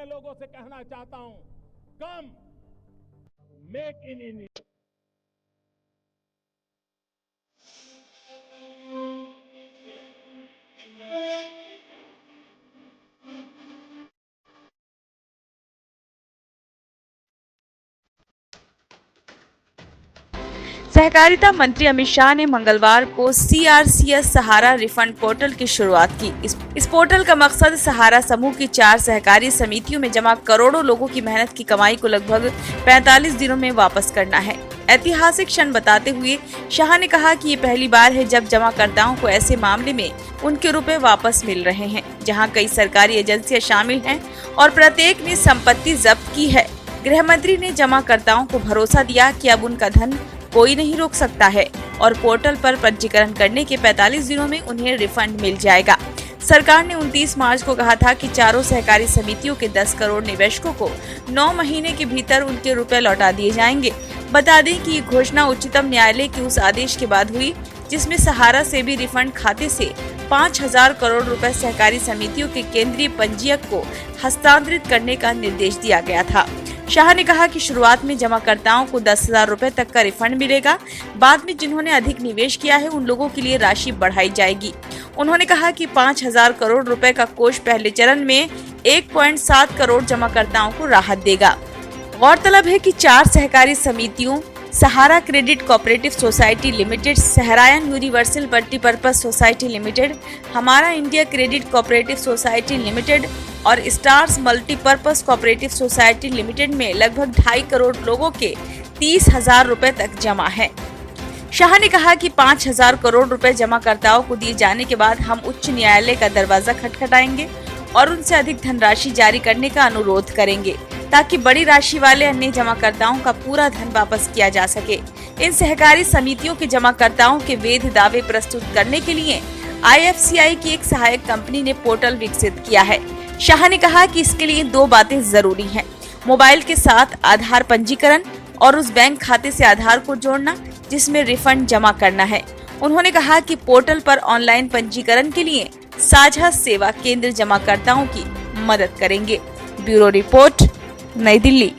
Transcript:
लोगों से कहना चाहता हूं, कम मेक इन इंडिया। सहकारिता मंत्री अमित शाह ने मंगलवार को CRCS सहारा रिफंड पोर्टल की शुरुआत की। इस पोर्टल का मकसद सहारा समूह की 4 सहकारी समितियों में जमा करोड़ों लोगों की मेहनत की कमाई को लगभग 45 दिनों में वापस करना है। ऐतिहासिक क्षण बताते हुए शाह ने कहा कि ये पहली बार है जब जमाकर्ताओं को ऐसे मामले में उनके रुपए वापस मिल रहे हैं, जहां कई सरकारी एजेंसियां शामिल हैं और प्रत्येक ने संपत्ति जब्त की है। गृह मंत्री ने जमाकर्ताओं को भरोसा दिया कि अब उनका धन कोई नहीं रोक सकता है और पोर्टल पर पंजीकरण करने के 45 दिनों में उन्हें रिफंड मिल जाएगा। सरकार ने 29 मार्च को कहा था कि चारों सहकारी समितियों के 10 करोड़ निवेशकों को 9 महीने के भीतर उनके रुपए लौटा दिए जाएंगे। बता दें कि ये घोषणा उच्चतम न्यायालय के उस आदेश के बाद हुई जिसमें सहारा से भी रिफंड खाते से 5,000 करोड़ रुपए सहकारी समितियों के केंद्रीय पंजीयक को हस्तांतरित करने का निर्देश दिया गया था। शाह ने कहा कि शुरुआत में जमाकर्ताओं को 10,000 रुपए तक का रिफंड मिलेगा। बाद में जिन्होंने अधिक निवेश किया है उन लोगों के लिए राशि बढ़ाई जाएगी। उन्होंने कहा कि 5,000 करोड़ रुपए का कोष पहले चरण में 1.7 करोड़ जमाकर्ताओं को राहत देगा। गौरतलब है कि 4 सहकारी समितियों Sahara credit cooperative society limited, Saharayan universal multipurpose society limited, हमारा India credit cooperative society limited और stars multipurpose cooperative society limited में लगभग 2.5 करोड़ लोगों के 30,000 रुपए तक जमा है। शाह ने कहा कि 5,000 करोड़ रुपए जमाकर्ताओं को दिए जाने के बाद हम उच्च न्यायालय का दरवाजा खटखटाएंगे और उनसे अधिक धनराशि जारी करने का अनुरोध करेंगे ताकि बड़ी राशि वाले अन्य जमाकर्ताओं का पूरा धन वापस किया जा सके। इन सहकारी समितियों के जमाकर्ताओं के वैध दावे प्रस्तुत करने के लिए IFCI की एक सहायक कंपनी ने पोर्टल विकसित किया है। शाह ने कहा कि इसके लिए 2 बातें जरूरी हैं, मोबाइल के साथ आधार पंजीकरण और उस बैंक खाते से आधार को जोड़ना जिसमें रिफंड जमा करना है। उन्होंने कहा कि पोर्टल पर ऑनलाइन पंजीकरण के लिए साझा सेवा केंद्र जमाकर्ताओं की मदद करेंगे। ब्यूरो रिपोर्ट, नई दिल्ली।